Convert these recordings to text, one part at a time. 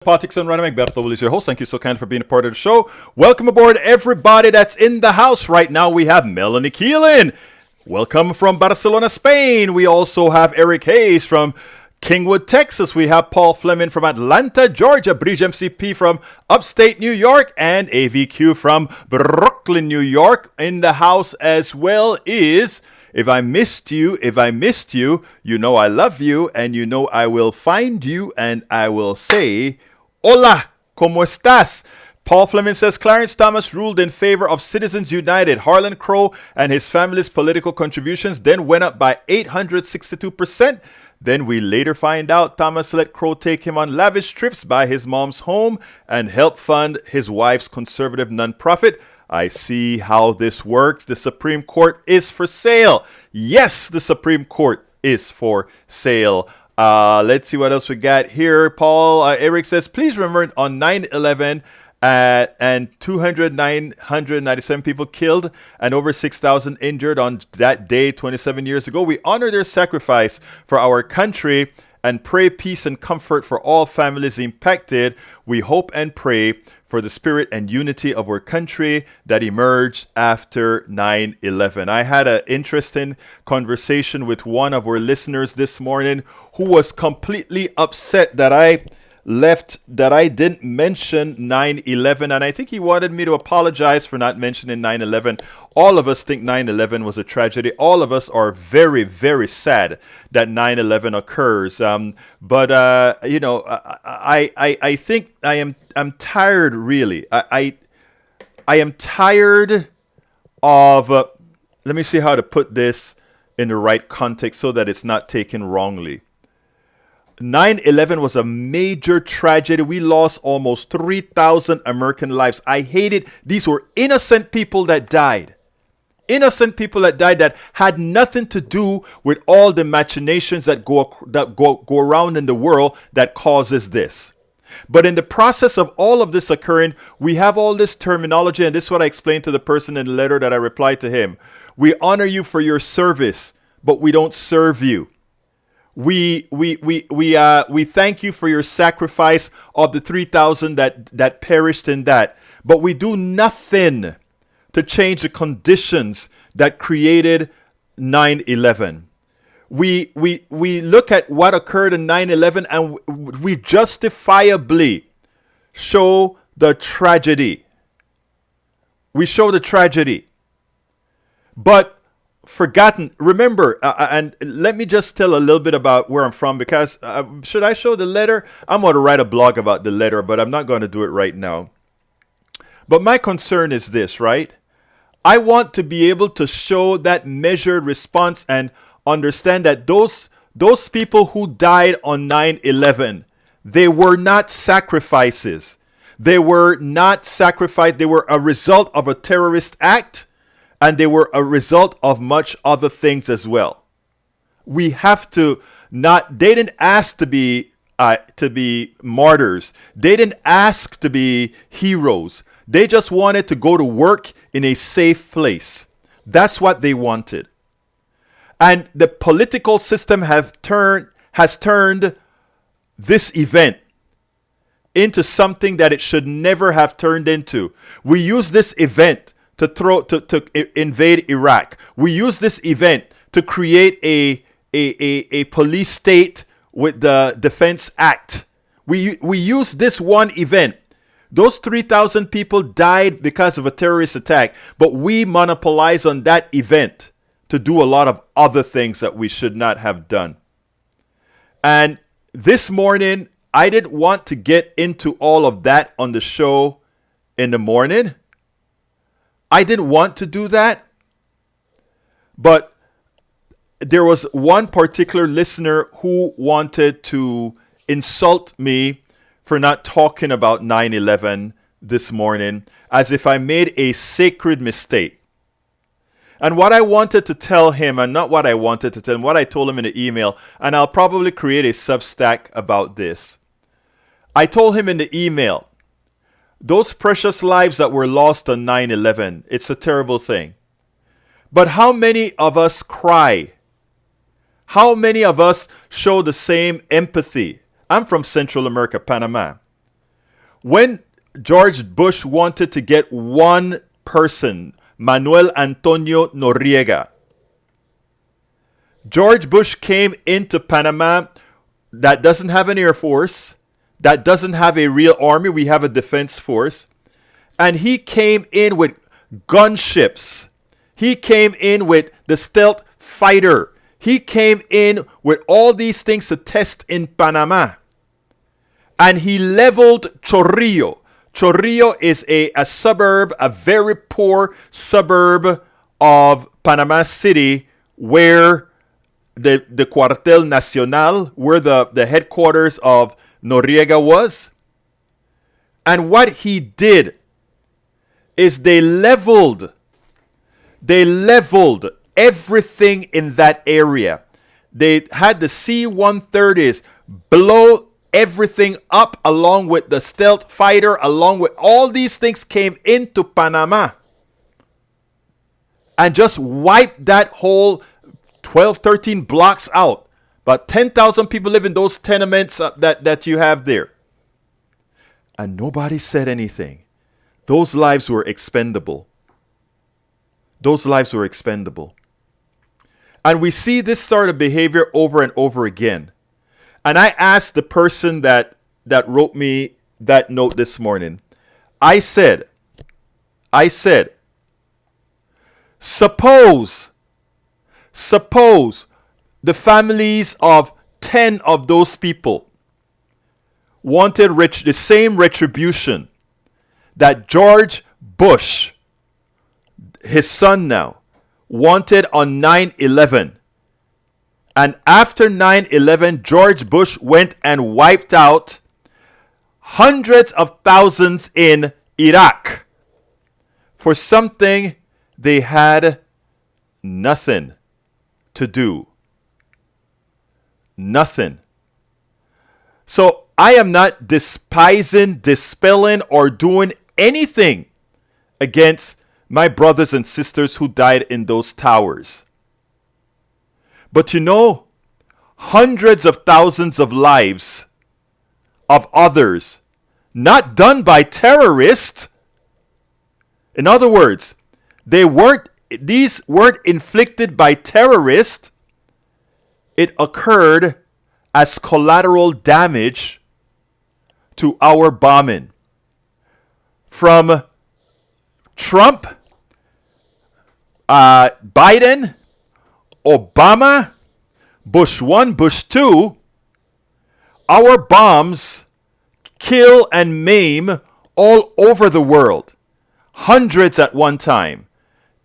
Politics and Running. Berto Will is your host. Thank you so kindly for being a part of the show. Welcome aboard, everybody that's in the house right now. We have Melanie Keelan. Welcome from Barcelona, Spain. We also have Eric Hayes from Kingwood, Texas. We have Paul Fleming from Atlanta, Georgia. Bridge MCP from upstate New York. And AVQ from Brooklyn, New York. In the house as well is... If I missed you, you know I love you, and you know I will find you, and I will say, hola, ¿cómo estás? Paul Fleming says, Clarence Thomas ruled in favor of Citizens United. Harlan Crow and his family's political contributions then went up by 862%. Then we later find out Thomas let Crow take him on lavish trips by his mom's home and help fund his wife's conservative nonprofit. I see how this works. The Supreme Court is for sale. Yes, the Supreme Court is for sale. Let's see what else we got here. Eric says, please remember on 9/11 and 997 people killed and over 6,000 injured on that day 27 years ago. We honor their sacrifice for our country and pray peace and comfort for all families impacted. We hope and pray for the spirit and unity of our country that emerged after 9/11. I had an interesting conversation with one of our listeners this morning who was completely upset that I didn't mention 9/11, and I think he wanted me to apologize for not mentioning 9/11. All of us think 9/11 was a tragedy. All of us are very, very sad that 9/11 occurs. I think I'm tired, really. I am tired of, let me see how to put this in the right context so that it's not taken wrongly. 9/11 was a major tragedy. We lost almost 3,000 American lives. I hate it. These were innocent people that died. Innocent people that died that had nothing to do with all the machinations that go around in the world that causes this. But in the process of all of this occurring, we have all this terminology, and this is what I explained to the person in the letter that I replied to him. We honor you for your service, but we don't serve you. We thank you for your sacrifice of the 3,000 that perished in that, but we do nothing to change the conditions that created 9/11. We look at what occurred in 9/11 and we justifiably show the tragedy. We show the tragedy, but forgotten. Remember, and let me just tell a little bit about where I'm from, because should I show the letter? I'm going to write a blog about the letter, but I'm not going to do it right now. But my concern is this, right? I want to be able to show that measured response and understand that those people who died on 9/11, they were not sacrifices. They were not sacrificed. They were a result of a terrorist act, and they were a result of much other things as well. We have to they didn't ask to be martyrs. They didn't ask to be heroes. They just wanted to go to work in a safe place. That's what they wanted. And the political system has turned this event into something that it should never have turned into. We use this event to invade Iraq. We use this event to create a police state with the Defense Act. We use this one event. Those 3,000 people died because of a terrorist attack, but we monopolize on that event to do a lot of other things that we should not have done. And this morning, I didn't want to get into all of that on the show in the morning. I didn't want to do that. But there was one particular listener who wanted to insult me for not talking about 9/11 this morning, as if I made a sacred mistake. And what I wanted to tell him, and not what I wanted to tell him, what I told him in the email, and I'll probably create a Substack about this. I told him in the email, those precious lives that were lost on 9/11, it's a terrible thing. But how many of us cry? How many of us show the same empathy? I'm from Central America, Panama. when George Bush wanted to get one person, Manuel Antonio Noriega, George Bush came into Panama that doesn't have an air force, that doesn't have a real army. We have a defense force. And he came in with gunships. He came in with the stealth fighter. He came in with all these things to test in Panama. And he leveled Chorrillo. Chorrillo is a suburb, a very poor suburb of Panama City, where the Cuartel Nacional, where the headquarters of Noriega was. And what he did is they leveled everything in that area. They had the C-130s blow everything up, along with the stealth fighter, along with all these things came into Panama and just wiped that whole 12, 13 blocks out. About 10,000 people live in those tenements that you have there. And nobody said anything. Those lives were expendable. Those lives were expendable. And we see this sort of behavior over and over again. And I asked the person that wrote me that note this morning. I said, suppose the families of 10 of those people wanted the same retribution that George Bush, his son now, wanted on 9/11. And after 9/11, George Bush went and wiped out hundreds of thousands in Iraq for something they had nothing to do. Nothing. So I am not despising, dispelling, or doing anything against my brothers and sisters who died in those towers. But you know, hundreds of thousands of lives of others, not done by terrorists. In other words, these weren't inflicted by terrorists. It occurred as collateral damage to our bombing. From Trump, Biden, Obama, Bush 1, Bush 2, our bombs kill and maim all over the world. Hundreds at one time.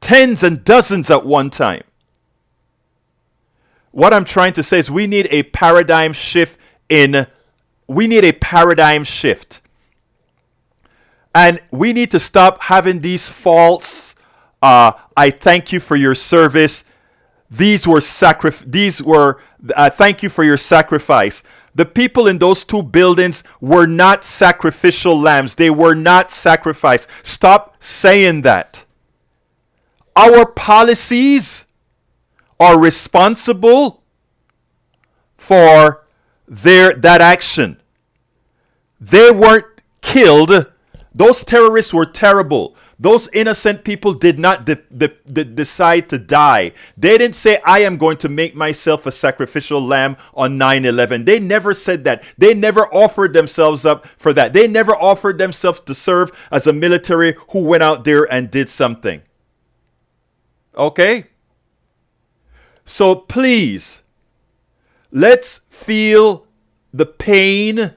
Tens and dozens at one time. What I'm trying to say is we need a paradigm shift And we need to stop having these false, I thank you for your service. Thank you for your sacrifice. The people in those two buildings were not sacrificial lambs. They were not sacrificed. Stop saying that. Our policies are responsible for that action. They weren't killed. Those terrorists were terrible. Those innocent people did not decide to die. They didn't say, I am going to make myself a sacrificial lamb on 9/11. They never said that. They never offered themselves up for that. They never offered themselves to serve as a military who went out there and did something. Okay? So please, let's feel the pain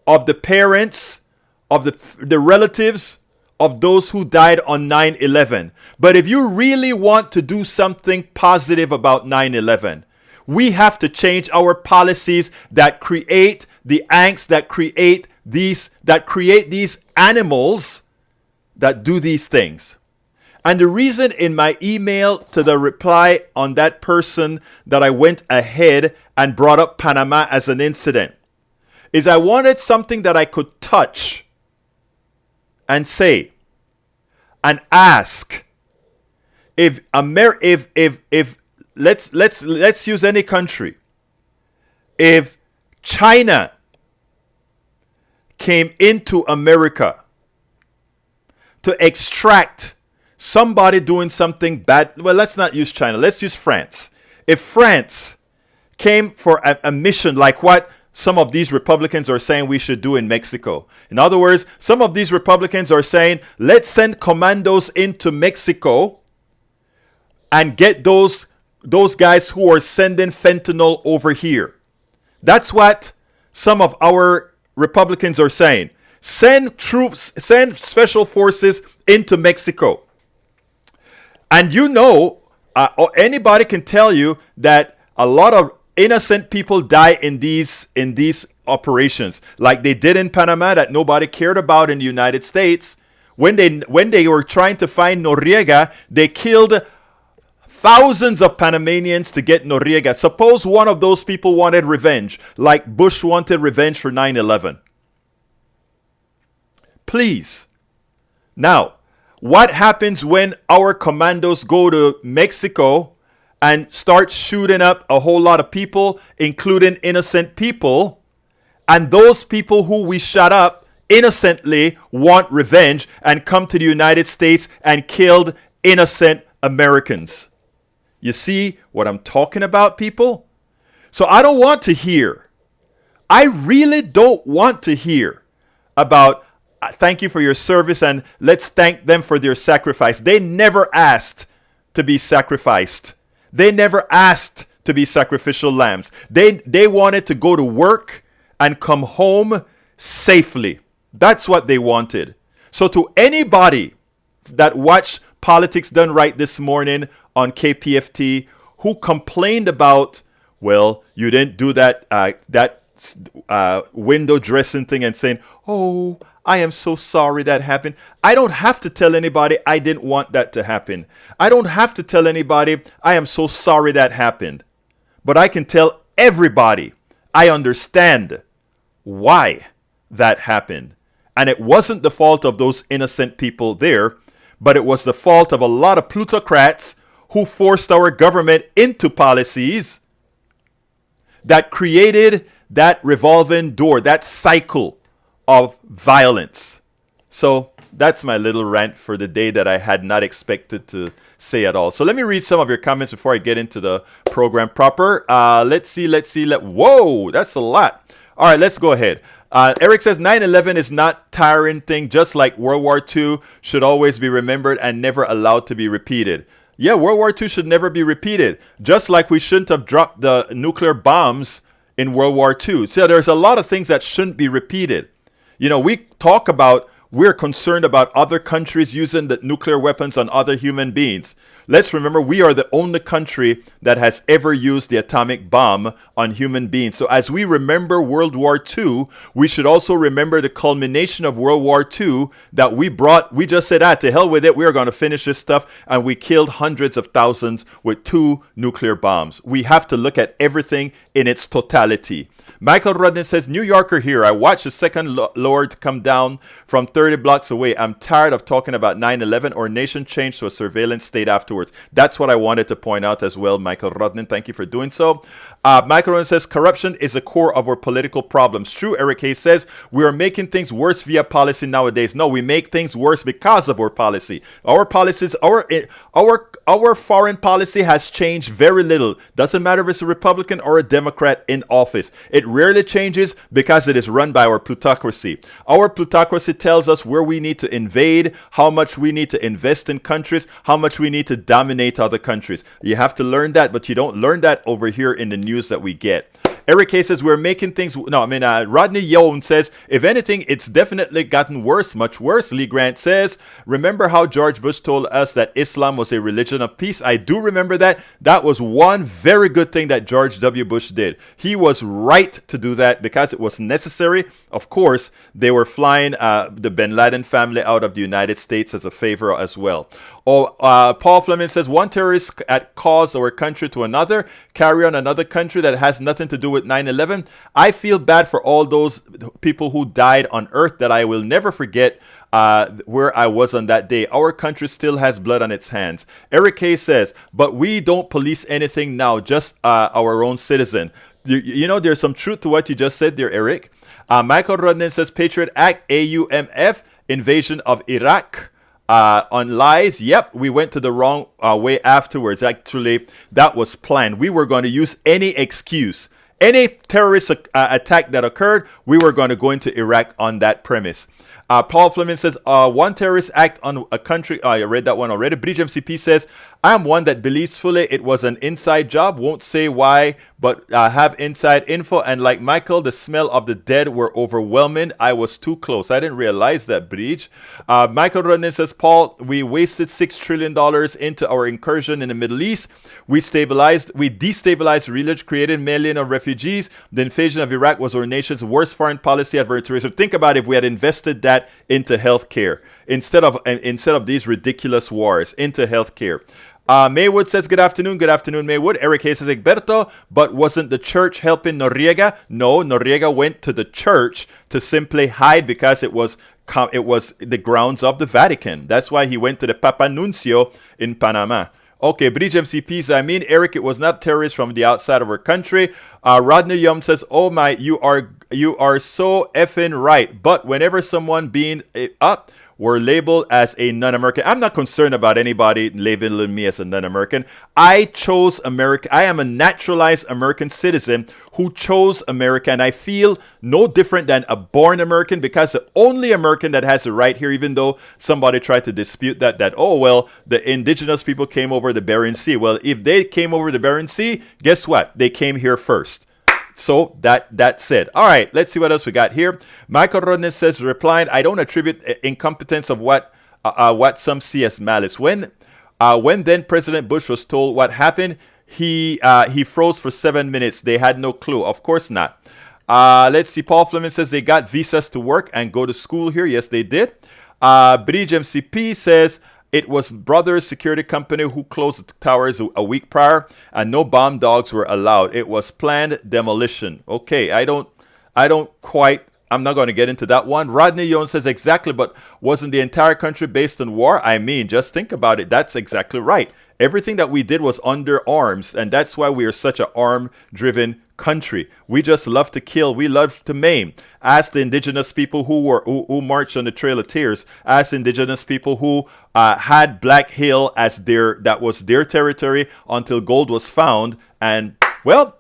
of the parents, of the relatives, of those who died on 9/11. But if you really want to do something positive about 9/11, we have to change our policies that create the angst, that create these animals that do these things. And the reason in my email to the reply on that person that I went ahead and brought up Panama as an incident is I wanted something that I could touch and say and ask if let's use any country. If China came into America to extract somebody doing something bad. Well, let's not use China. Let's use France. If France came for a mission like what some of these Republicans are saying we should do in Mexico. In other words, some of these Republicans are saying, let's send commandos into Mexico and get those guys who are sending fentanyl over here. That's what some of our Republicans are saying. Send troops, send special forces into Mexico. And anybody can tell you that a lot of innocent people die in these operations, like they did in Panama that nobody cared about in the United States. When they were trying to find Noriega, they killed thousands of Panamanians to get Noriega. Suppose one of those people wanted revenge, like Bush wanted revenge for 9/11. Please. Now, what happens when our commandos go to Mexico and start shooting up a whole lot of people, including innocent people, and those people who we shot up innocently want revenge and come to the United States and killed innocent Americans? You see what I'm talking about, people? So I don't want to hear. I really don't want to hear about thank you for your service and let's thank them for their sacrifice. They never asked to be sacrificed. They never asked to be sacrificial lambs. They wanted to go to work and come home safely. That's what they wanted. So to anybody that watched Politics Done Right this morning on KPFT who complained about, well, you didn't do that window dressing thing and saying, oh, I am so sorry that happened. I don't have to tell anybody I didn't want that to happen. I don't have to tell anybody I am so sorry that happened. But I can tell everybody I understand why that happened. And it wasn't the fault of those innocent people there, but it was the fault of a lot of plutocrats who forced our government into policies that created that revolving door, that cycle of violence. So that's my little rant for the day that I had not expected to say at all. So let me read some of your comments before I get into the program proper. Let's see. Whoa, that's a lot. All right, let's go ahead. Eric says 9/11 is not tiring thing, just like World War II should always be remembered and never allowed to be repeated. Yeah, World War II should never be repeated, just like we shouldn't have dropped the nuclear bombs in World War II. So there's a lot of things that shouldn't be repeated. You know, we're concerned about other countries using the nuclear weapons on other human beings. Let's remember, we are the only country that has ever used the atomic bomb on human beings. So as we remember World War II, we should also remember the culmination of World War II that we just said, to hell with it, we are going to finish this stuff, and we killed hundreds of thousands with 2 nuclear bombs. We have to look at everything in its totality. Michael Rudden says, New Yorker here. I watched the second Lord come down from 30 blocks away. I'm tired of talking about 9/11 or nation change to a surveillance state afterwards. That's what I wanted to point out as well, Michael Rudden. Thank you for doing so. Michael Rudden says, corruption is the core of our political problems. True, Eric Hayes says, we are making things worse via policy nowadays. No, we make things worse because of our policy. Our policies, our foreign policy has changed very little. Doesn't matter if it's a Republican or a Democrat in office. It rarely changes because it is run by our plutocracy. Our plutocracy tells us where we need to invade, how much we need to invest in countries, how much we need to dominate other countries. You have to learn that, but you don't learn that over here in the news that we get. Eric K says we're making things. Rodney Young says, if anything, it's definitely gotten worse, much worse. Lee Grant says, remember how George Bush told us that Islam was a religion of peace? I do remember that. That was one very good thing that George W. Bush did. He was right to do that because it was necessary. Of course, they were flying the Bin Laden family out of the United States as a favor as well. Paul Fleming says, one terrorist at cause or country to another, carry on another country that has nothing to do with 9/11. I feel bad for all those people who died on earth that I will never forget where I was on that day. Our country still has blood on its hands. Eric K says, but we don't police anything now, just our own citizen. You know, there's some truth to what you just said there, Eric. Michael Rodnan says Patriot Act, AUMF, invasion of Iraq. On lies, yep, we went to the wrong way afterwards. Actually, that was planned. We were going to use any excuse. Any terrorist attack that occurred, we were going to go into Iraq on that premise. Paul Fleming says, one terrorist act on a country. I read that one already. Bridge MCP says, I'm one that believes fully it was an inside job. Won't say why, but have inside info. And like Michael, the smell of the dead were overwhelming. I was too close. I didn't realize that, Bridge. Michael Rodney says, Paul, we wasted $6 trillion into our incursion in the Middle East. We destabilized religion, created millions of refugees. The invasion of Iraq was our nation's worst foreign policy adversary. So think about if we had invested that into healthcare instead of these ridiculous wars into healthcare. Maywood says, good afternoon, Maywood. Eric Hayes says, Egberto, but wasn't the church helping Noriega? No, Noriega went to the church to simply hide because it was the grounds of the Vatican. That's why he went to the Papa Nuncio in Panama. Okay, Bridge MCPs, Eric, it was not terrorists from the outside of our country. Rodney Yum says, oh my, you are so effing right. But whenever someone being up, were labeled as a non-American. I'm not concerned about anybody labeling me as a non-American. I chose America. I am a naturalized American citizen who chose America, and I feel no different than a born American because the only American that has a right here, even though somebody tried to dispute that, oh, well, the indigenous people came over the Bering Sea. Well, if they came over the Bering Sea, guess what? They came here first. So that's it. All right, let's see what else we got here. Michael Rodney says, replying, I don't attribute incompetence of what some see as malice. When then President Bush was told what happened, he froze for 7 minutes. They had no clue. Of course not. Let's see. Paul Fleming says they got visas to work and go to school here. Yes, they did. Bridge MCP says, it was Brothers Security Company who closed the towers a week prior, and no bomb dogs were allowed. It was planned demolition. Okay, I'm not going to get into that one. Rodney Young says exactly, but wasn't the entire country based on war? Just think about it. That's exactly right. Everything that we did was under arms, and that's why we are such an arm-driven country. We just love to kill. We love to maim. Ask the indigenous people who marched on the Trail of Tears. Ask indigenous people who had Black Hill as that was their territory until gold was found. And, well,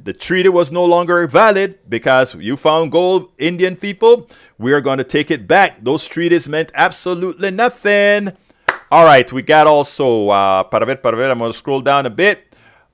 the treaty was no longer valid because you found gold, Indian people. We are going to take it back. Those treaties meant absolutely nothing. All right, we got also, para ver, I'm going to scroll down a bit.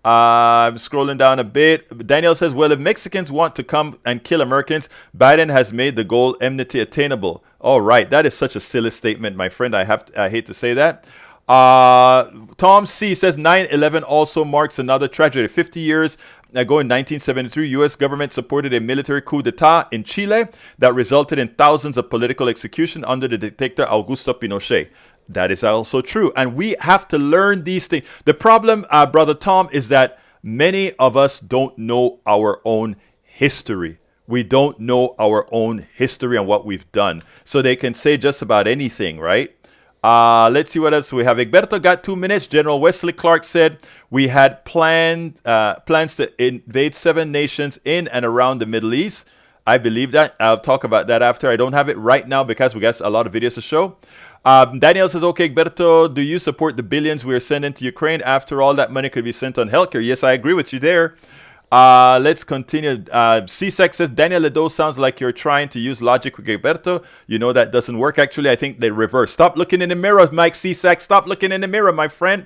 I'm scrolling down a bit. Daniel says, well, if Mexicans want to come and kill Americans, Biden has made the goal enmity attainable. All right, that is such a silly statement, my friend. I hate to say that. Tom C says 9/11 also marks another tragedy. 50 years ago in 1973, U.S. government supported a military coup d'etat in Chile that resulted in thousands of political executions under the dictator Augusto Pinochet. That is also true. And we have to learn these things. The problem, Brother Tom, is that many of us don't know our own history. We don't know our own history and what we've done. So they can say just about anything, right? Let's see what else we have. Egberto got 2 minutes. General Wesley Clark said we had plans to invade 7 nations in and around the Middle East. I believe that. I'll talk about that after. I don't have it right now because we got a lot of videos to show. Daniel says, okay, Egberto, do you support the billions we are sending to Ukraine? After all, that money could be sent on healthcare. Yes, I agree with you there. Let's continue. CSEC says, Daniel Ledo sounds like you're trying to use logic with Egberto. You know that doesn't work. Actually, I think they reverse. Stop looking in the mirror, Mike CSEC. Stop looking in the mirror, my friend.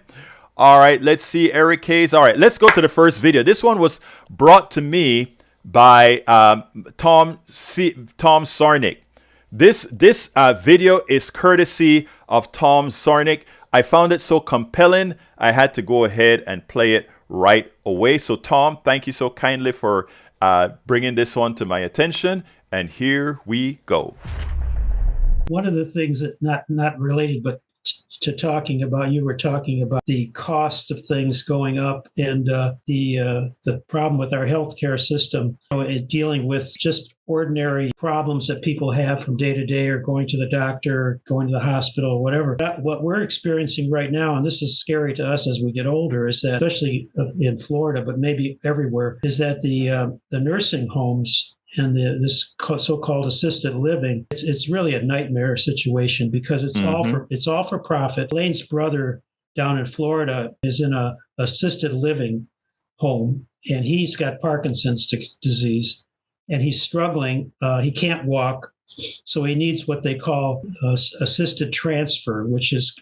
All right, let's see. Eric Hayes. All right, let's go to the first video. This one was brought to me by Tom Sarnik. This video is courtesy of Tom Sarnik. I found it so compelling, I had to go ahead and play it right away. So Tom, thank you so kindly for bringing this one to my attention. And here we go. One of the things that not related, but to talking about, you were talking about the cost of things going up and the problem with our healthcare system, dealing with just ordinary problems that people have from day to day, or going to the doctor, going to the hospital, or whatever. What we're experiencing right now, and this is scary to us as we get older, is that, especially in Florida, but maybe everywhere, is that the nursing homes and this so-called assisted living, it's really a nightmare situation because it's all for profit. Lane's brother down in Florida is in a assisted living home, and he's got Parkinson's disease, and he's struggling. He can't walk, so he needs what they call assisted transfer, which is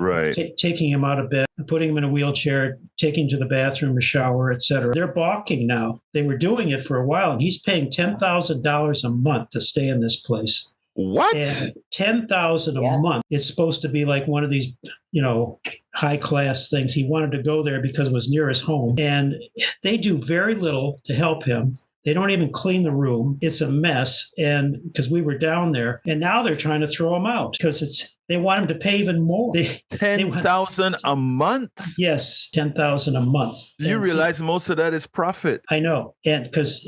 taking him out of bed, putting him in a wheelchair, taking him to the bathroom, a shower, etc. They're balking now. They were doing it for a while, and he's paying $10,000 a month to stay in this place. What? And $10,000 a month. It's supposed to be like one of these, high class things. He wanted to go there because it was near his home, and they do very little to help him. They don't even clean the room. It's a mess. And because we were down there, and now they're trying to throw him out because they want him to pay even more. $10,000 a month? Yes, $10,000 a month. You realize most of that is profit. I know. And because,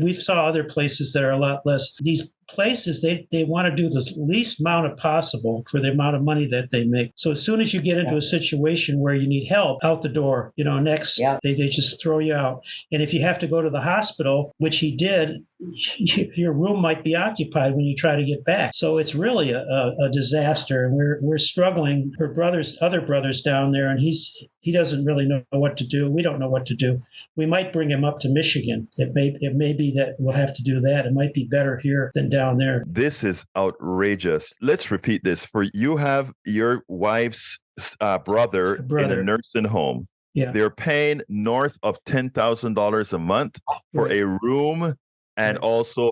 we saw other places that are a lot less. These places, they want to do the least amount of possible for the amount of money that they make. So as soon as you get into a situation where you need help, out the door, next, they just throw you out. And if you have to go to the hospital, which he did, your room might be occupied when you try to get back. So it's really a disaster. And we're struggling. Her other brothers down there, and he doesn't really know what to do. We don't know what to do. We might bring him up to Michigan. It may be that we'll have to do that. It might be better here than down there. This is outrageous. Let's repeat this. For you have your wife's brother in a nursing home. Yeah. They're paying north of $10,000 a month for a room and also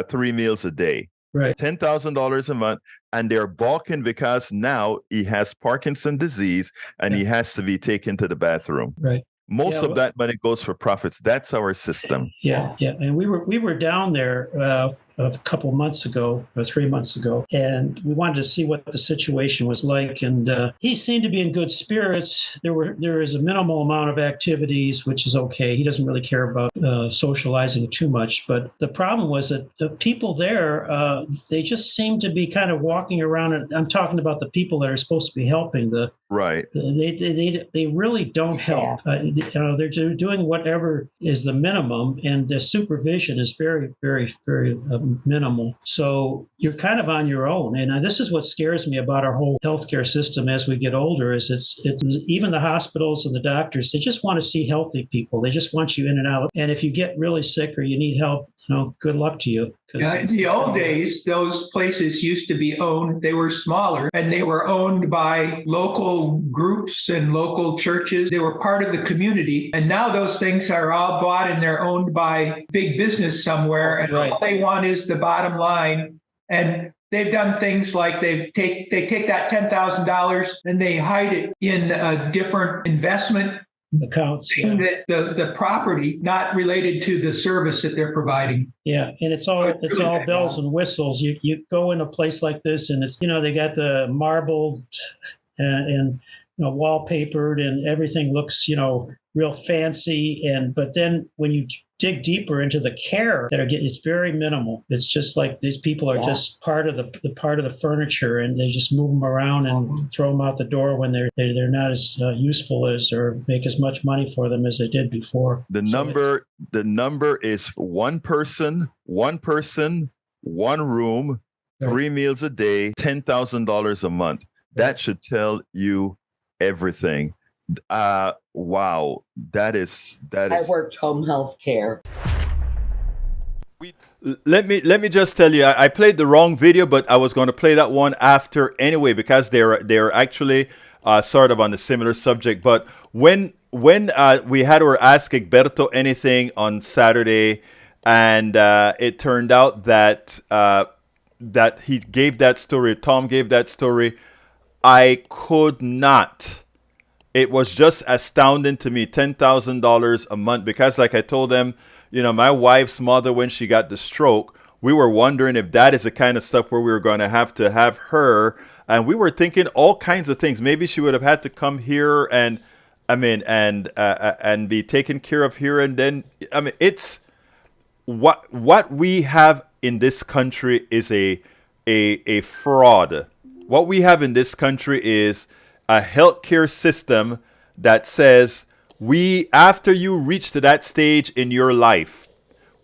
3 meals a day. Right. $10,000 a month. And they're balking because now he has Parkinson's disease and he has to be taken to the bathroom. Right. Most of that money goes for profits. That's our system. Yeah. And we were down there a couple months ago, or 3 months ago, and we wanted to see what the situation was like. And he seemed to be in good spirits. There is a minimal amount of activities, which is okay. He doesn't really care about socializing too much. But the problem was that the people there, they just seemed to be kind of walking around. And I'm talking about the people that are supposed to be helping. They really don't help. They're doing whatever is the minimum, and the supervision is very, very, very minimal. So you're kind of on your own. And this is what scares me about our whole healthcare system as we get older. Is it's even the hospitals and the doctors, they just want to see healthy people. They just want you in and out. And if you get really sick or you need help, good luck to you. In the old days, those places used to be owned. They were smaller, and they were owned by local groups and local churches. They were part of the community. And now those things are all bought and they're owned by big business somewhere. And all they want is the bottom line. And they've done things like they take that $10,000 and they hide it in a different investment accounts, the property not related to the service that they're providing. Yeah, and it's all bells and whistles. You go in a place like this, and it's they got the marbled and wallpapered, and everything looks real fancy. But then when you dig deeper into the care that it's very minimal. It's just like these people are just part of the furniture, and they just move them around and throw them out the door when they're not as useful as or make as much money for them as they did before. The number is one person, one room, 3 meals a day, $10,000 a month. That should tell you everything. Wow, that is. I worked home health care. Let me just tell you, I played the wrong video, but I was going to play that one after anyway because they're actually sort of on a similar subject. But when we had our Ask Egberto Anything on Saturday, and it turned out that he gave that story, Tom gave that story, I could not. It was just astounding to me, $10,000 a month, because like I told them, my wife's mother, when she got the stroke, we were wondering if that is the kind of stuff where we were going to have her. And we were thinking all kinds of things. Maybe she would have had to come here and be taken care of here. And then, it's what we have in this country is a fraud. What we have in this country is a healthcare system that says after you reach to that stage in your life,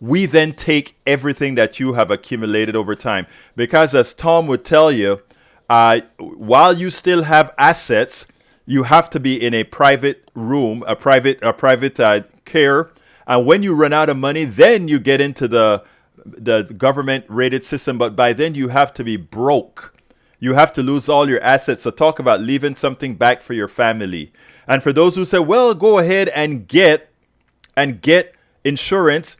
we then take everything that you have accumulated over time. Because as Tom would tell you, while you still have assets, you have to be in a private room, a private care. And when you run out of money, then you get into the government rated system. But by then you have to be broke. You have to lose all your assets. So talk about leaving something back for your family. And for those who say, well, go ahead and get insurance.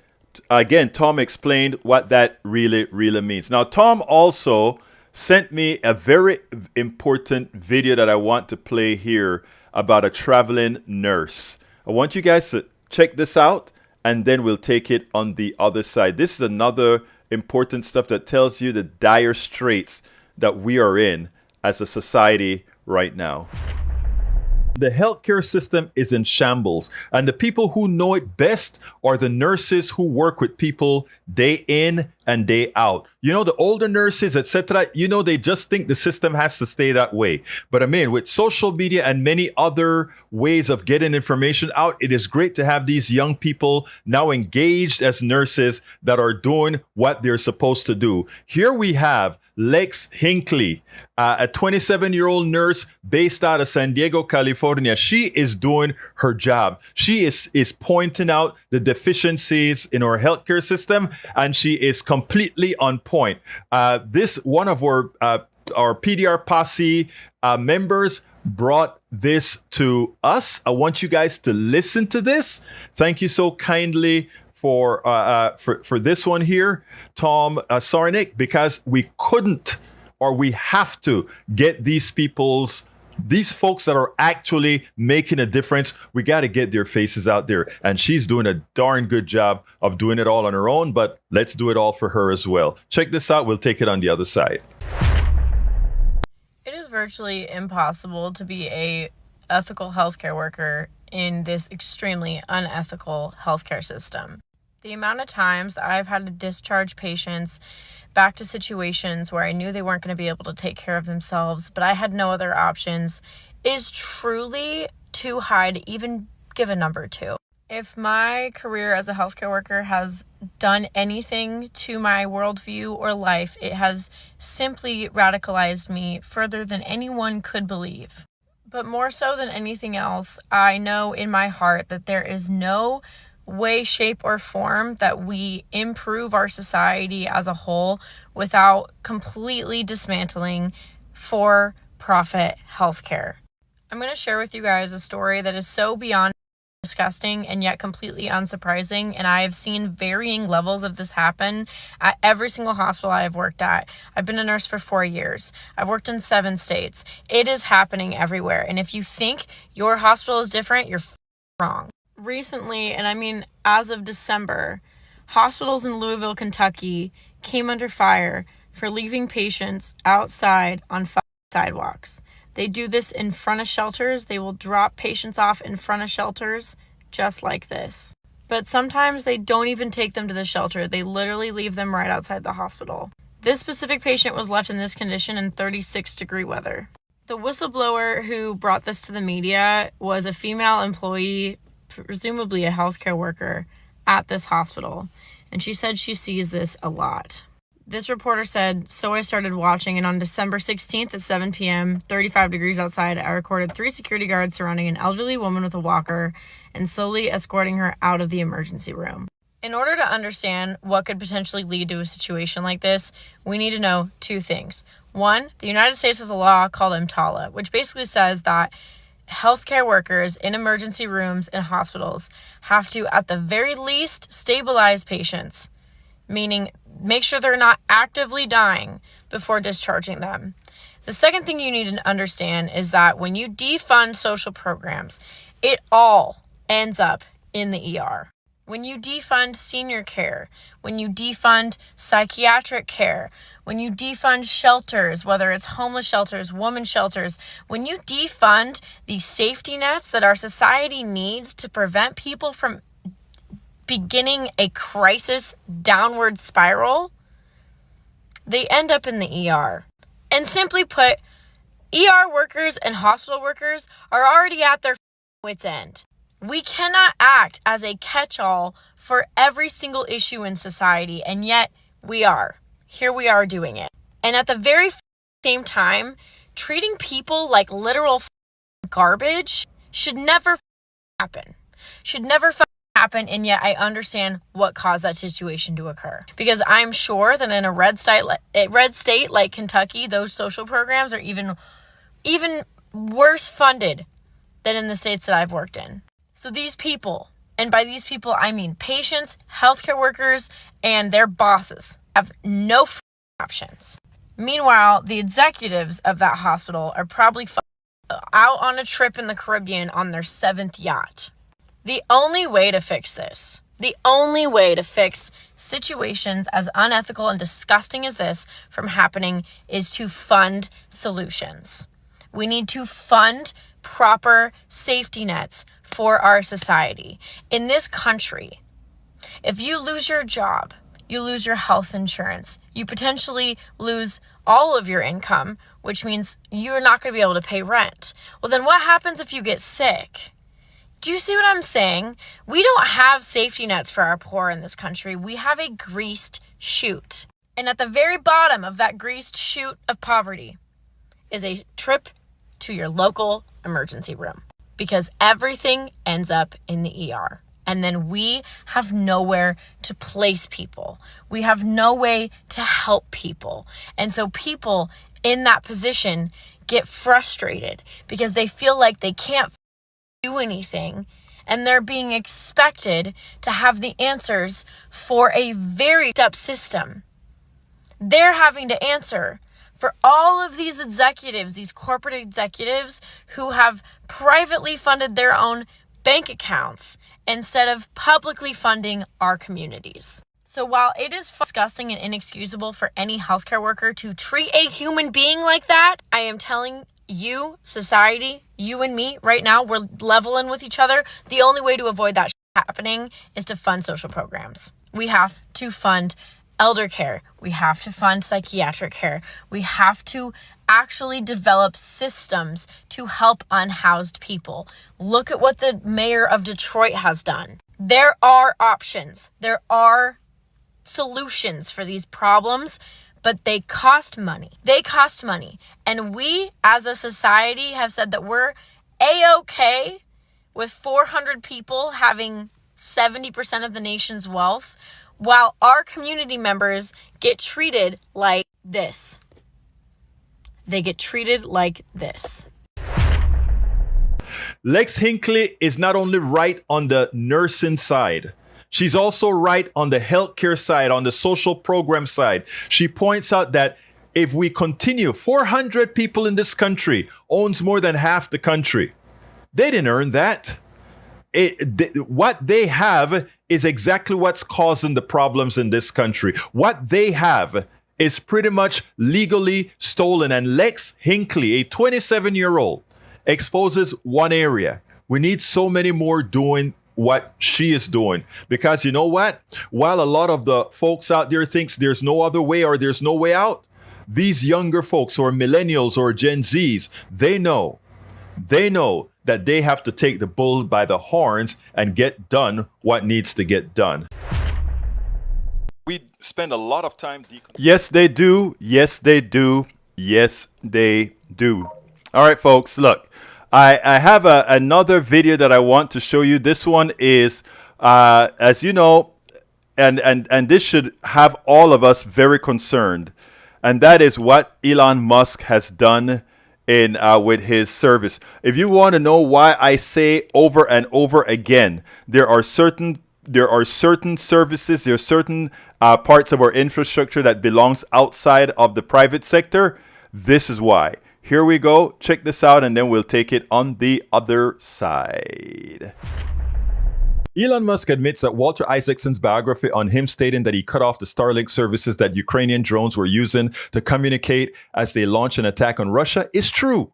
Again, Tom explained what that really means. Now, Tom also sent me a very important video that I want to play here about a traveling nurse. I want you guys to check this out, and then we'll take it on the other side. This is another important stuff that tells you the dire straits that we are in as a society right now. The healthcare system is in shambles, and the people who know it best are the nurses who work with people day in and day out. You know, the older nurses, etc., you know, they just think the system has to stay that way. But I mean, with social media and many other ways of getting information out, it is great to have these young people now engaged as nurses that are doing what they're supposed to do. Here we have Lex Hinckley, a 27-year-old nurse based out of San Diego, California. She is doing her job. She is pointing out the deficiencies in our healthcare system, and she is completely on point. This one of our PDR Posse members brought this to us. I want you guys to listen to this. Thank you so kindly for this one here, Tom Sarnik, because we couldn't, or we have to get these folks that are actually making a difference. We got to get their faces out there. And she's doing a darn good job of doing it all on her own, but let's do it all for her as well. Check this out. We'll take it on the other side. It is virtually impossible to be a ethical healthcare worker in this extremely unethical healthcare system. The amount of times that I've had to discharge patients back to situations where I knew they weren't going to be able to take care of themselves, but I had no other options, is truly too high to even give a number to. If my career as a healthcare worker has done anything to my worldview or life, it has simply radicalized me further than anyone could believe. But more so than anything else, I know in my heart that there is no way, shape, or form that we improve our society as a whole without completely dismantling for-profit healthcare. I'm going to share with you guys a story that is so beyond disgusting and yet completely unsurprising, and I have seen varying levels of this happen at every single hospital I have worked at. I've been a nurse for 4 years. I've worked in 7 states. It is happening everywhere, and if you think your hospital is different, you're wrong. Recently, and I mean as of December, hospitals in Louisville, Kentucky came under fire for leaving patients outside on sidewalks. They do this in front of shelters. They will drop patients off in front of shelters just like this. But sometimes they don't even take them to the shelter. They literally leave them right outside the hospital. This specific patient was left in this condition in 36-degree weather. The whistleblower who brought this to the media was a female employee, presumably a healthcare worker at this hospital, and she said she sees this a lot. This reporter said, "So I started watching, and on December 16th at 7 p.m., 35 degrees outside, I recorded 3 security guards surrounding an elderly woman with a walker and slowly escorting her out of the emergency room." In order to understand what could potentially lead to a situation like this, we need to know 2 things. 1, the United States has a law called EMTALA, which basically says that healthcare workers in emergency rooms and hospitals have to, at the very least, stabilize patients, meaning make sure they're not actively dying before discharging them. The second thing you need to understand is that when you defund social programs, it all ends up in the ER. When you defund senior care, when you defund psychiatric care, when you defund shelters, whether it's homeless shelters, women's shelters, when you defund the safety nets that our society needs to prevent people from beginning a crisis downward spiral, they end up in the ER. And simply put, ER workers and hospital workers are already at their wits' end. We cannot act as a catch-all for every single issue in society, and yet we are. Here we are doing it. And at the very same time, treating people like literal garbage should never happen. Should never happen, and yet I understand what caused that situation to occur. Because I'm sure that in a red state like Kentucky, those social programs are even worse funded than in the states that I've worked in. So these people, and by these people I mean patients, healthcare workers, and their bosses, have no options. Meanwhile, the executives of that hospital are probably out on a trip in the Caribbean on their 7th yacht. The only way to fix this, the only way to fix situations as unethical and disgusting as this from happening, is to fund solutions. We need to fund proper safety nets for our society. In this country, if you lose your job, you lose your health insurance, you potentially lose all of your income, which means you're not going to be able to pay rent. Well, then what happens if you get sick? Do you see what I'm saying? We don't have safety nets for our poor in this country. We have a greased chute. And at the very bottom of that greased chute of poverty is a trip to your local emergency room, because everything ends up in the ER. And then we have nowhere to place people. We have no way to help people. And so people in that position get frustrated because they feel like they can't do anything, and they're being expected to have the answers for a very up system. They're having to answer for all of these executives, these corporate executives who have privately funded their own bank accounts instead of publicly funding our communities. So while it is disgusting and inexcusable for any healthcare worker to treat a human being like that, I am telling you, society, you and me right now, we're leveling with each other. The only way to avoid that happening is to fund social programs. We have to fund elder care. We have to fund psychiatric care. We have to actually develop systems to help unhoused people. Look at what the mayor of Detroit has done. There are options. There are solutions for these problems, but they cost money. They cost money. And we, as a society, have said that we're A-okay with 400 people having 70% of the nation's wealth, while our community members get treated like this. They get treated like this. Lex Hinckley is not only right on the nursing side, she's also right on the healthcare side, on the social program side. She points out that if we continue, 400 people in this country owns more than half the country. They didn't earn that. What they have is exactly what's causing the problems in this country. What they have is pretty much legally stolen. And Lex Hinckley, a 27-year-old, exposes one area. We need so many more doing what she is doing, because you know what? While a lot of the folks out there thinks there's no other way or there's no way out, these younger folks or millennials or Gen Zs, they know that they have to take the bull by the horns and get done what needs to get done. We spend a lot of time. Yes, they do. Yes, they do. Yes, they do. All right, folks, look. I have another video that I want to show you. This one is, as you know, and this should have all of us very concerned. And that is what Elon Musk has done in with his service. If you want to know why I say over and over again, there are certain services, there are certain parts of our infrastructure that belongs outside of the private sector. This is why. Here we go. Check this out, and then we'll take it on the other side. Elon Musk admits that Walter Isaacson's biography on him stating that he cut off the Starlink services that Ukrainian drones were using to communicate as they launched an attack on Russia is true.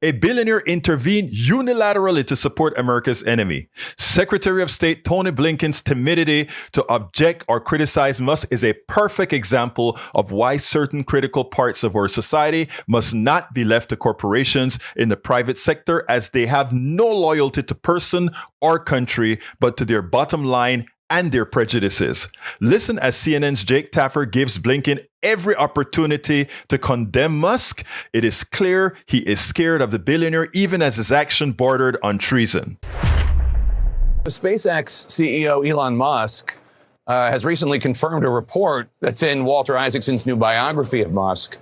A billionaire intervened unilaterally to support America's enemy. Secretary of State Tony Blinken's timidity to object or criticize Musk is a perfect example of why certain critical parts of our society must not be left to corporations in the private sector, as they have no loyalty to person or country, but to their bottom line and their prejudices. Listen as CNN's Jake Tapper gives Blinken every opportunity to condemn Musk. It is clear he is scared of the billionaire, even as his action bordered on treason. SpaceX CEO Elon Musk has recently confirmed a report that's in Walter Isaacson's new biography of Musk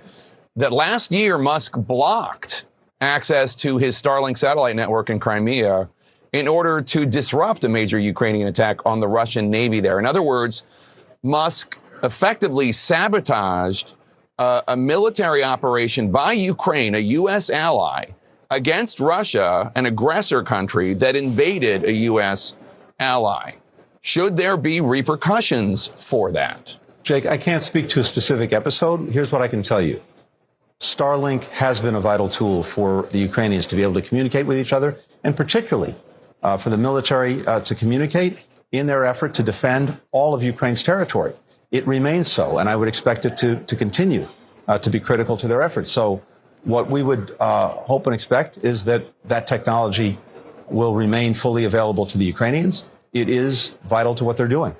that last year Musk blocked access to his Starlink satellite network in Crimea in order to disrupt a major Ukrainian attack on the Russian Navy there. In other words, Musk effectively sabotaged a military operation by Ukraine, a U.S. ally, against Russia, an aggressor country that invaded a U.S. ally. Should there be repercussions for that? Jake, I can't speak to a specific episode. Here's what I can tell you. Starlink has been a vital tool for the Ukrainians to be able to communicate with each other, and particularly for the military to communicate in their effort to defend all of Ukraine's territory. It remains so, and I would expect it to continue to be critical to their efforts. So what we would hope and expect is that that technology will remain fully available to the Ukrainians. It is vital to what they're doing.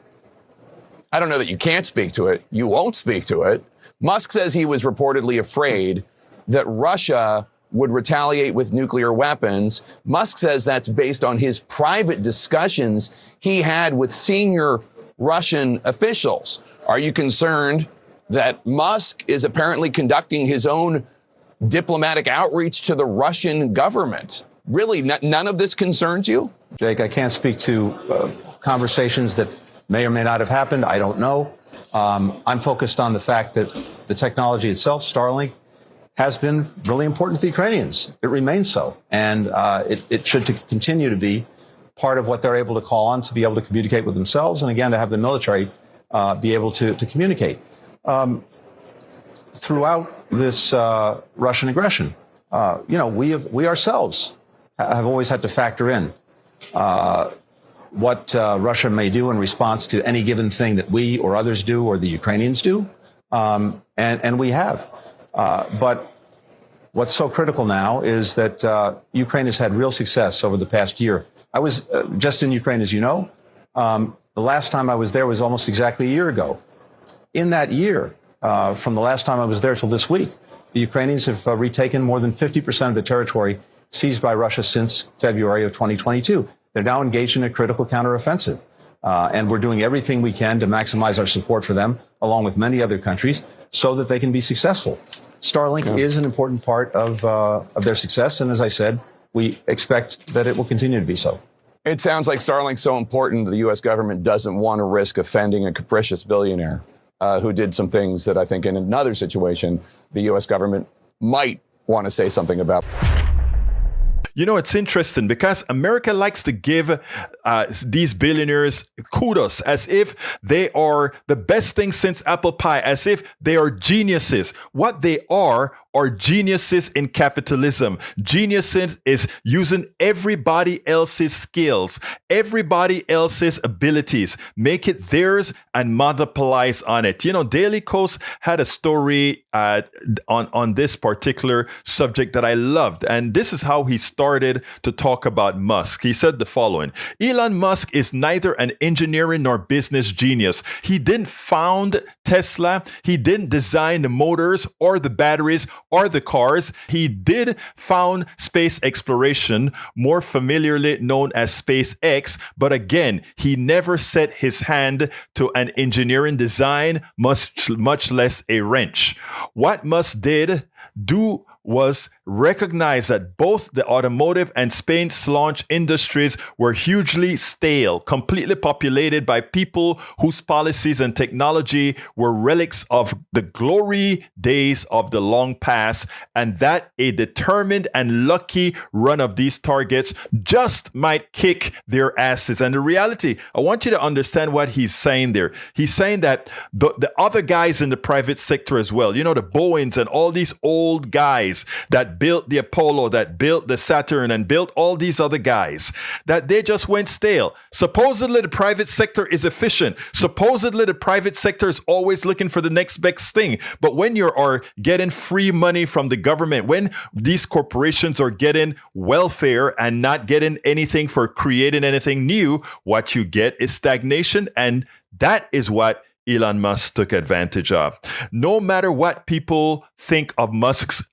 I don't know that you can't speak to it. You won't speak to it. Musk says he was reportedly afraid that Russia would retaliate with nuclear weapons. Musk says that's based on his private discussions he had with senior Russian officials. Are you concerned that Musk is apparently conducting his own diplomatic outreach to the Russian government? Really, none of this concerns you? Jake, I can't speak to conversations that may or may not have happened. I don't know. I'm focused on the fact that the technology itself, Starlink, has been really important to the Ukrainians. It remains so. And it should continue to be part of what they're able to call on to be able to communicate with themselves, and again, to have the military be able to communicate. Throughout this Russian aggression, we ourselves have always had to factor in what Russia may do in response to any given thing that we or others do or the Ukrainians do, and we have. But what's so critical now is that Ukraine has had real success over the past year. I was just in Ukraine, as you know. The last time I was there was almost exactly a year ago. In that year, from the last time I was there till this week, the Ukrainians have retaken more than 50% of the territory seized by Russia since February of 2022. They're now engaged in a critical counteroffensive. And we're doing everything we can to maximize our support for them, along with many other countries, so that they can be successful. Starlink is an important part of their success. And as I said, we expect that it will continue to be so. It sounds like Starlink's so important the U.S. government doesn't want to risk offending a capricious billionaire who did some things that I think in another situation the U.S. government might want to say something about. You know, it's interesting because America likes to give these billionaires kudos as if they are the best thing since apple pie, as if they are geniuses. What they are geniuses in capitalism. Geniuses is using everybody else's skills, everybody else's abilities, make it theirs and monopolize on it. You know, Daily Kos had a story on this particular subject that I loved. And this is how he started to talk about Musk. He said the following: Elon Musk is neither an engineering nor business genius. He didn't found Tesla. He didn't design the motors or the batteries or the cars. He did found space exploration, more familiarly known as SpaceX, but again, he never set his hand to an engineering design, much less a wrench. What Musk did do was recognize that both the automotive and space launch industries were hugely stale, completely populated by people whose policies and technology were relics of the glory days of the long past, and that a determined and lucky run of these targets just might kick their asses. And the reality, I want you to understand what he's saying there. He's saying that the other guys in the private sector as well, you know, the Boeings and all these old guys, guys that built the Apollo, that built the Saturn, and built all these other guys, that they just went stale. Supposedly the private sector is efficient. Supposedly the private sector is always looking for the next best thing. But when you are getting free money from the government, when these corporations are getting welfare and not getting anything for creating anything new, what you get is stagnation. And that is what Elon Musk took advantage of. No matter what people think of Musk's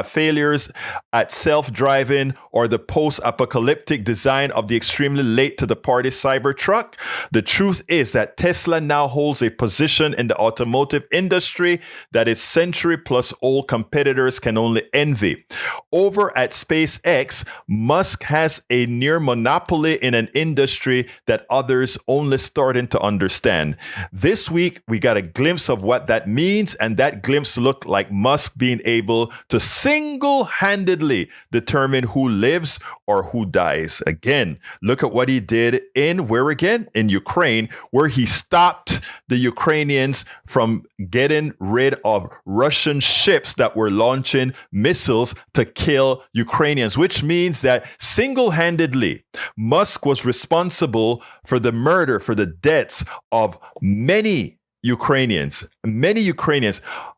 failures at self-driving or the post-apocalyptic design of the extremely late to the party Cybertruck, the truth is that Tesla now holds a position in the automotive industry that its century-plus-old competitors can only envy. Over at SpaceX, Musk has a near monopoly in an industry that others only starting to understand. This week, we got a glimpse of what that means, and that glimpse looked like Musk being able to single-handedly determine who lives or who dies. Again, look at what he did in where again? In Ukraine, where he stopped the Ukrainians from getting rid of Russian ships that were launching missiles to kill Ukrainians, which means that single-handedly, Musk was responsible for the murder, for the deaths of many Ukrainians. I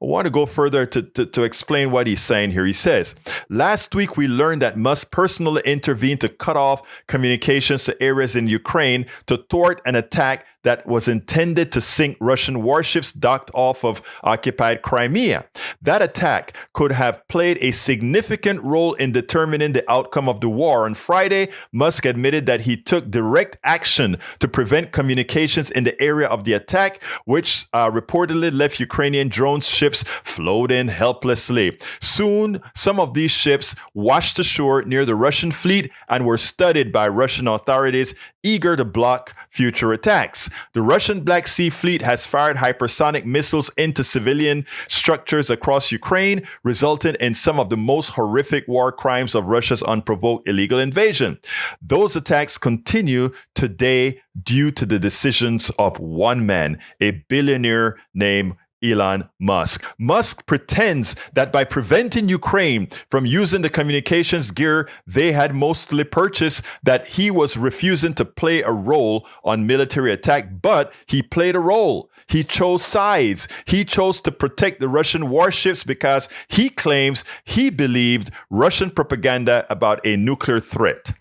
want to go further to explain what he's saying here. He says, last week we learned that Musk personally intervened to cut off communications to areas in Ukraine to thwart an attack that was intended to sink Russian warships docked off of occupied Crimea. That attack could have played a significant role in determining the outcome of the war. On Friday, Musk admitted that he took direct action to prevent communications in the area of the attack, which reportedly left Ukrainian drone ships floating helplessly. Soon, some of these ships washed ashore near the Russian fleet and were studied by Russian authorities eager to block future attacks. The Russian Black Sea Fleet has fired hypersonic missiles into civilian structures across Ukraine, resulting in some of the most horrific war crimes of Russia's unprovoked illegal invasion. Those attacks continue today due to the decisions of one man, a billionaire named Elon Musk. Musk pretends that by preventing Ukraine from using the communications gear they had mostly purchased, that he was refusing to play a role on military attack, but he played a role. He chose sides. He chose to protect the Russian warships because he claims he believed Russian propaganda about a nuclear threat.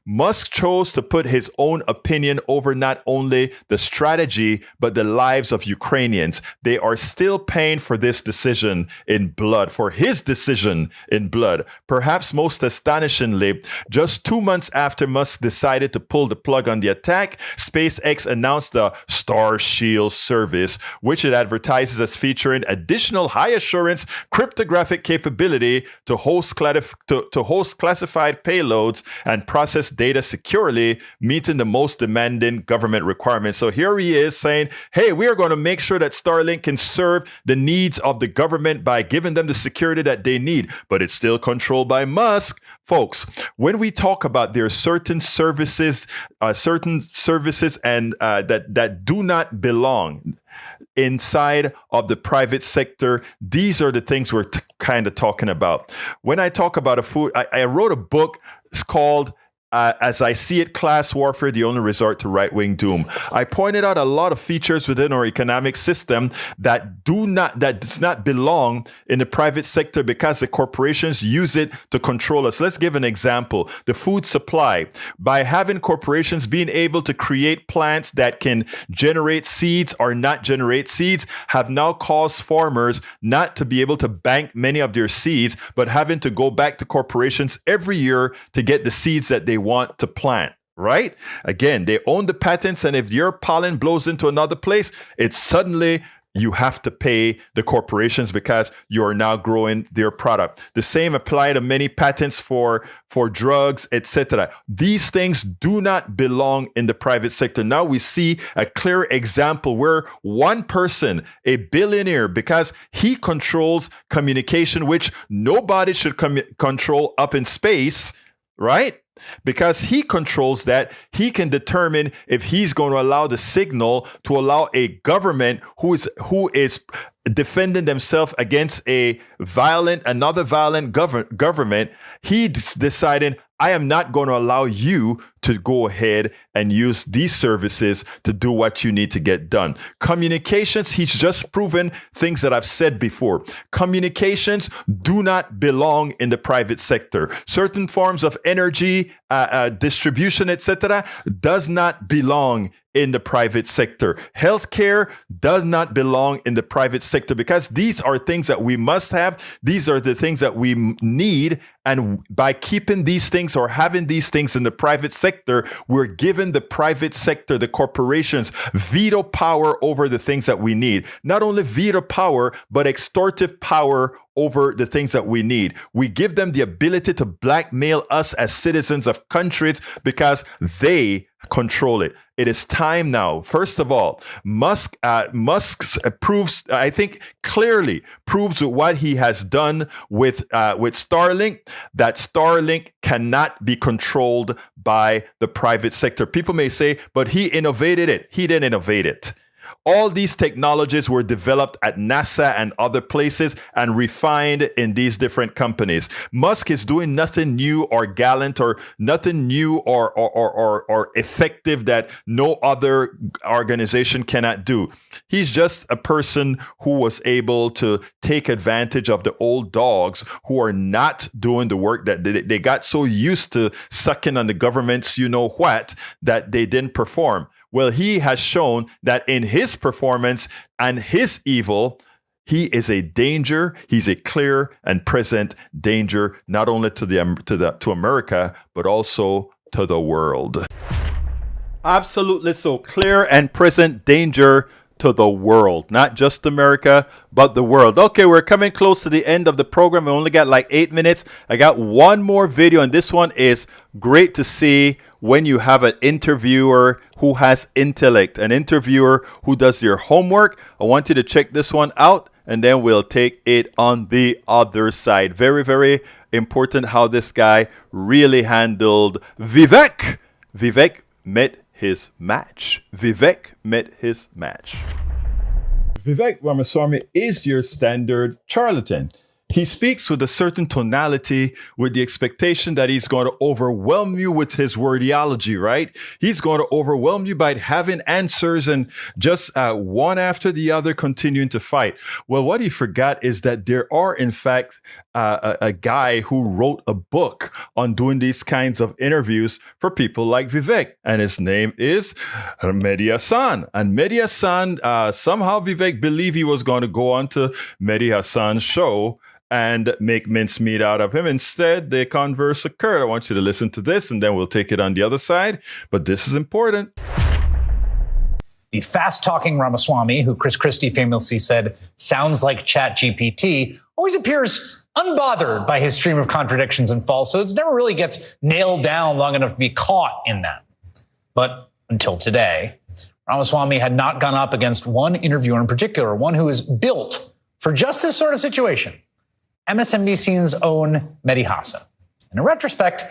Musk chose to put his own opinion over not only the strategy, but the lives of Ukrainians. They are still paying for this decision in blood, for his decision in blood. Perhaps most astonishingly, just 2 months after Musk decided to pull the plug on the attack, SpaceX announced the Star Shield service, which it advertises as featuring additional high-assurance cryptographic capability to host classified payloads and process data securely, meeting the most demanding government requirements. So here he is saying, hey, we are going to make sure that Starlink can serve the needs of the government by giving them the security that they need, but it's still controlled by Musk. Folks, when we talk about there are certain services and that do not belong inside of the private sector, these are the things we're kind of talking about. When I talk about I wrote a book. It's called As I See It, Class Warfare, the Only Resort to Right-Wing Doom. I pointed out a lot of features within our economic system that does not belong in the private sector because the corporations use it to control us. Let's give an example. The food supply. By having corporations being able to create plants that can generate seeds or not generate seeds, have now caused farmers not to be able to bank many of their seeds, but having to go back to corporations every year to get the seeds that they want to plant, right? Again, they own the patents, and if your pollen blows into another place, it's suddenly you have to pay the corporations because you are now growing their product. The same apply to many patents for drugs, etc. These things do not belong in the private sector. Now we see a clear example where one person, a billionaire, because he controls communication, which nobody should control up in space, right? Because he controls that, he can determine if he's going to allow the signal to allow a government who is defending themselves against another violent government. He's deciding, I am not going to allow you to go ahead and use these services to do what you need to get done. Communications, he's just proven things that I've said before. Communications do not belong in the private sector. Certain forms of energy, distribution, etc., does not belong in the private sector. Healthcare does not belong in the private sector, because these are things that we must have. These are the things that we need. And by keeping these things or having these things in the private sector, we're giving the private sector, the corporations, veto power over the things that we need. Not only veto power, but extortive power over the things that we need. We give them the ability to blackmail us as citizens of countries because they control it. It is time now. First of all, Musk proves, I think, clearly proves what he has done with Starlink, that Starlink cannot be controlled by the private sector. People may say, but he innovated it. He didn't innovate it. All these technologies were developed at NASA and other places and refined in these different companies. Musk is doing nothing new or gallant or nothing new or effective that no other organization cannot do. He's just a person who was able to take advantage of the old dogs who are not doing the work that they got so used to sucking on the government's you-know-what that they didn't perform. Well, he has shown that in his performance and his evil, he is a danger. He's a clear and present danger, not only to America, but also to the world. Absolutely so. Clear and present danger to the world, not just America, but the world. Okay, we're coming close to the end of the program. We only got like 8 minutes. I got one more video, and this one is great to see when you have an interviewer who has intellect, an interviewer who does your homework. I want you to check this one out, and then we'll take it on the other side. Very, very important how this guy really handled Vivek. Vivek met his match. Vivek met his match. Vivek Ramaswamy is your standard charlatan. He speaks with a certain tonality, with the expectation that he's going to overwhelm you with his wordiology, right? He's going to overwhelm you by having answers and just one after the other continuing to fight. Well, what he forgot is that there are, in fact, a guy who wrote a book on doing these kinds of interviews for people like Vivek, and his name is Mehdi Hasan. And Mehdi Hasan, somehow Vivek believed he was going to go on to Mehdi Hasan's show and make mincemeat out of him. Instead, the converse occurred. I want you to listen to this, and then we'll take it on the other side. But this is important. The fast-talking Ramaswamy, who Chris Christie famously said sounds like ChatGPT, always appears unbothered by his stream of contradictions and falsehoods, never really gets nailed down long enough to be caught in that. But until today, Ramaswamy had not gone up against one interviewer in particular, one who is built for just this sort of situation. MSNBC's own Mehdi Hasan. In retrospect,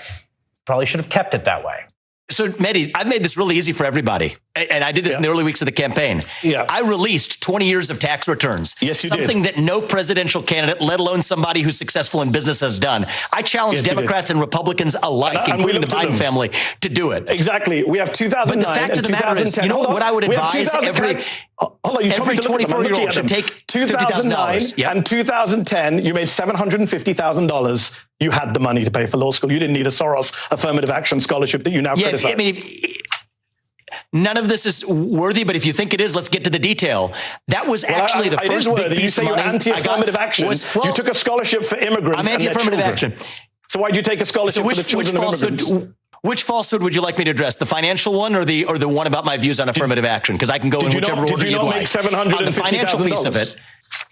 probably should have kept it that way. So, Mehdi, I've made this really easy for everybody. And I did this in the early weeks of the campaign. I released 20 years of tax returns. Yes, you did. Something that no presidential candidate, let alone somebody who's successful in business, has done. I challenge Democrats and Republicans alike, including the Biden family, to do it. Exactly. We have 2009 But the fact of the matter is, you know what I would advise every 24-year-old should take 2009 $50,000. and 2010, you made $750,000. You had the money to pay for law school. You didn't need a Soros affirmative action scholarship that you now criticize. I mean, none of this is worthy, but if you think it is, let's get to the detail. That was actually the first big piece of money. You say you're anti-affirmative action. You took a scholarship for immigrants. I'm anti-affirmative action. So why'd you take a scholarship for the children of immigrants? Which falsehood would you like me to address? The financial one or the one about my views on affirmative action? Because I can go in whichever order you'd like. On the financial piece of it.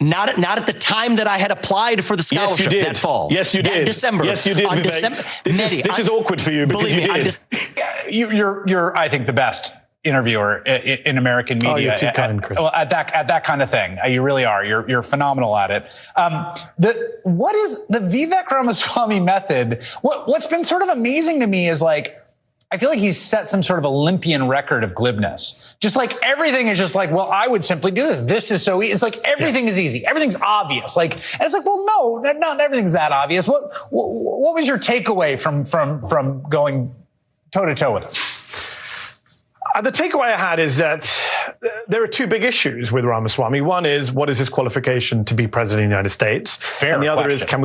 Not at the time that I had applied for the scholarship that fall. Yes, you did. December. Yes, you did. This is awkward for you because you did. You're, I think, the best interviewer in American media. Oh, you're too kind, Chris. At that kind of thing. You really are. You're phenomenal at it. What is the Vivek Ramaswamy method? What's been sort of amazing to me is like, I feel like he's set some sort of Olympian record of glibness. Just like everything is just like, well, I would simply do this. This is so easy. It's like everything is easy. Everything's obvious. Like, and it's like, well, no, not everything's that obvious. What was your takeaway from going toe to toe with him? The takeaway I had is that there are two big issues with Ramaswamy. One is, what is his qualification to be president of the United States? Fair And the other question. is, can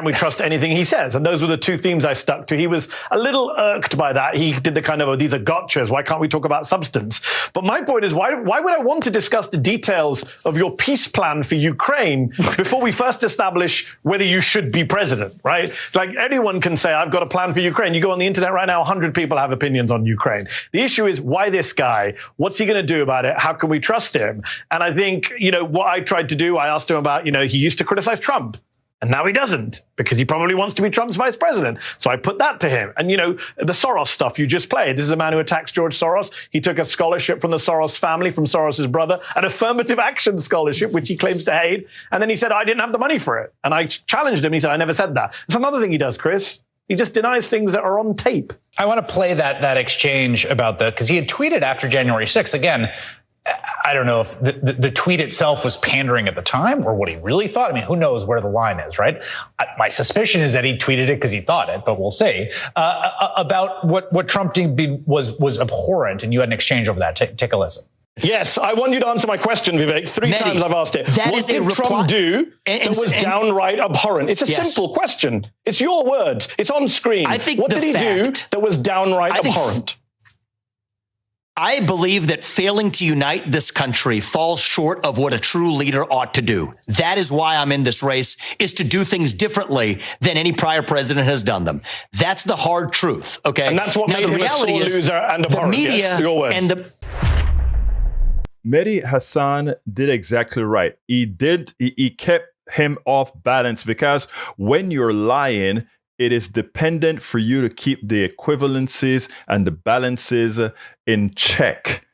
we trust anything he says? And those were the two themes I stuck to. He was a little irked by that. He did the kind of, oh, these are gotchas. Why can't we talk about substance? But my point is, why would I want to discuss the details of your peace plan for Ukraine before we first establish whether you should be president, right? Like anyone can say, I've got a plan for Ukraine. You go on the internet right now, 100 people have opinions on Ukraine. The issue is, why this guy? What's he going to do about it? How can we trust him? And I think, what I tried to do, I asked him about, he used to criticize Trump. And now he doesn't, because he probably wants to be Trump's vice president. So I put that to him. And, the Soros stuff you just played. This is a man who attacks George Soros. He took a scholarship from the Soros family, from Soros's brother, an affirmative action scholarship, which he claims to hate. And then he said, I didn't have the money for it. And I challenged him. He said, I never said that. It's another thing he does, Chris. He just denies things that are on tape. I want to play that exchange about because he had tweeted after January 6th. Again, I don't know if the tweet itself was pandering at the time or what he really thought. I mean, who knows where the line is, right? My suspicion is that he tweeted it because he thought it, but we'll see. About what Trump did was abhorrent, and you had an exchange over that. Take a listen. Yes, I want you to answer my question, Vivek. Three Mehdi, times I've asked it. What did Trump do that was downright abhorrent? It's a simple question. It's your words. It's on screen. What did he do that was downright abhorrent? I believe that failing to unite this country falls short of what a true leader ought to do. That is why I'm in this race, is to do things differently than any prior president has done them. That's the hard truth, okay? And that's what made him a sore loser and abhorrent. The media yes, your words. and the... Mehdi Hasan did exactly right. He kept him off balance, because when you're lying, it is dependent for you to keep the equivalencies and the balances in check.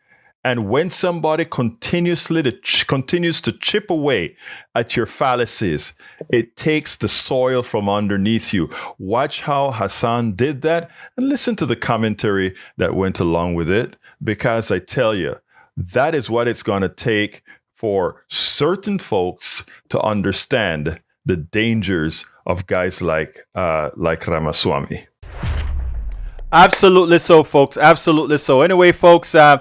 And when somebody continues to chip away at your fallacies, it takes the soil from underneath you. Watch how Hasan did that, and listen to the commentary that went along with it, because I tell you, that is what it's going to take for certain folks to understand the dangers of guys like Ramaswamy. Absolutely so, folks. Absolutely so. Anyway, folks, we've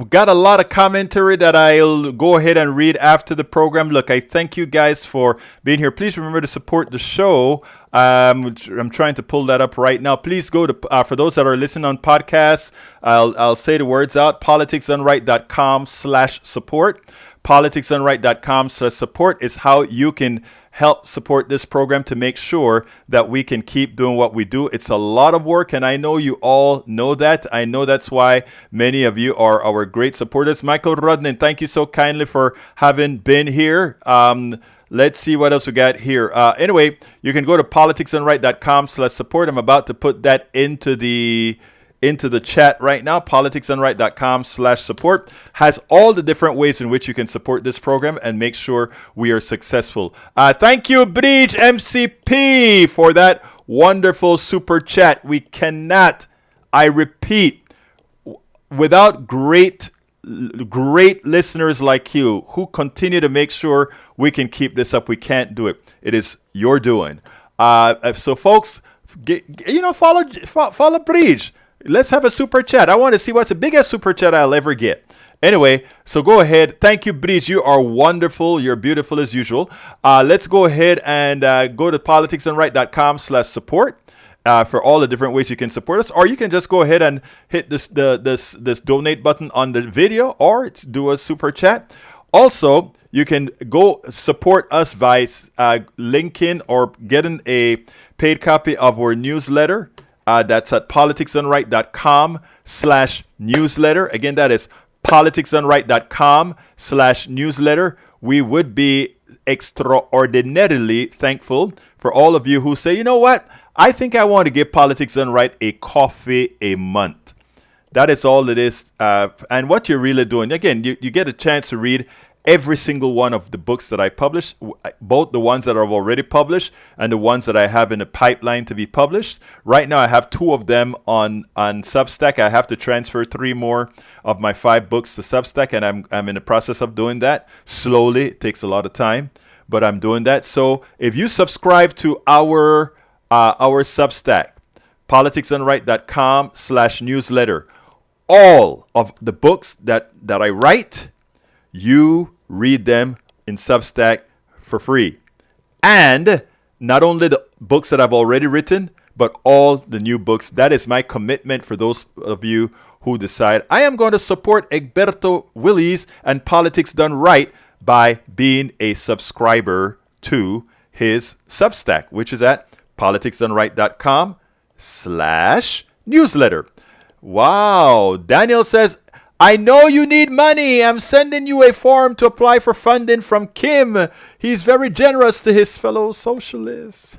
got a lot of commentary that I'll go ahead and read after the program. Look, I thank you guys for being here. Please remember to support the show. I'm trying to pull that up right now. Please go to, for those that are listening on podcasts, I'll say the words out, politicsdoneright.com/support. Politicsdoneright.com/support is how you can help support this program to make sure that we can keep doing what we do. It's a lot of work, and I know you all know that. I know that's why many of you are our great supporters. Michael Rudnin, thank you so kindly for having been here. Let's see what else we got here. Anyway, you can go to politicsdoneright.com/support. I'm about to put that into the chat right now. politicsdoneright.com/support has all the different ways in which you can support this program and make sure we are successful. Thank you, Bridge MCP, for that wonderful super chat. We cannot, I repeat, without great listeners like you who continue to make sure we can keep this up, we can't do it. It is your doing. So folks, follow Bridge. Let's have a super chat. I want to see what's the biggest super chat I'll ever get. Anyway, so go ahead. Thank you, Bridge. You are wonderful. You're beautiful as usual. Let's go ahead and go to politicsdoneright.com/support for all the different ways you can support us. Or you can just go ahead and hit this donate button on the video, or do a super chat. Also, you can go support us by linking or getting a paid copy of our newsletter. That's at politicsdoneright.com/newsletter. Again, that is politicsdoneright.com/newsletter. We would be extraordinarily thankful for all of you who say, you know what? I think I want to give Politics Done Right a coffee a month. That is all it is. And what you're really doing, again, you get a chance to read every single one of the books that I publish, both the ones that are already published and the ones that I have in the pipeline to be published. Right now, I have 2 of them on Substack. I have to transfer 3 more of my 5 books to Substack, and I'm in the process of doing that. Slowly, it takes a lot of time, but I'm doing that. So if you subscribe to our Substack, politicsdoneright.com/newsletter, all of the books that I write, you read them in Substack for free. And not only the books that I've already written, but all the new books. That is my commitment for those of you who decide I am going to support Egberto Willies and Politics Done Right by being a subscriber to his Substack, which is at politicsdoneright.com/newsletter. Wow. Daniel says, I know you need money. I'm sending you a form to apply for funding from Kim. He's very generous to his fellow socialists.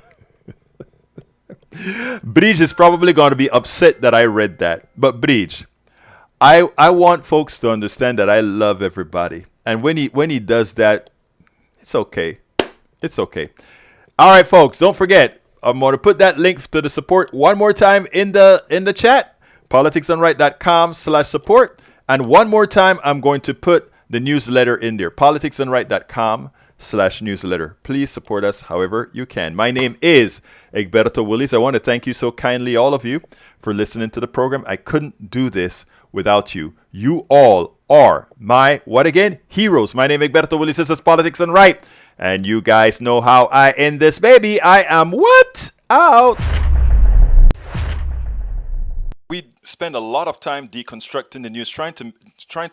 Bridge is probably going to be upset that I read that. But Bridge, I want folks to understand that I love everybody. And when he does that, it's okay. It's okay. All right, folks, don't forget, I'm going to put that link to the support one more time in the chat. politicsdoneright.com/support. And one more time, I'm going to put the newsletter in there, politicsdoneright.com/newsletter. Please support us however you can. My name is Egberto Willies. I want to thank you so kindly, all of you, for listening to the program. I couldn't do this without you. You all are my, what again? Heroes. My name is Egberto Willies. This is Politics Done Right. And you guys know how I end this, baby. I am what? Out. We spend a lot of time deconstructing the news, trying to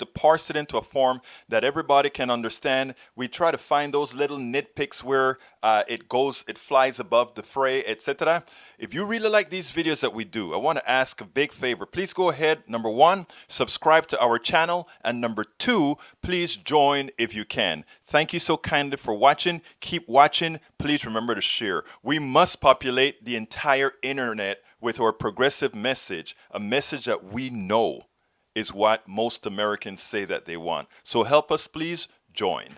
parse it into a form that everybody can understand. We try to find those little nitpicks where it flies above the fray, etc. If you really like these videos that we do, I want to ask a big favor. Please go ahead, number 1, subscribe to our channel, and number 2, please join if you can. Thank you so kindly for watching. Keep watching. Please remember to share. We must populate the entire internet with our progressive message, a message that we know is what most Americans say that they want. So help us, please join.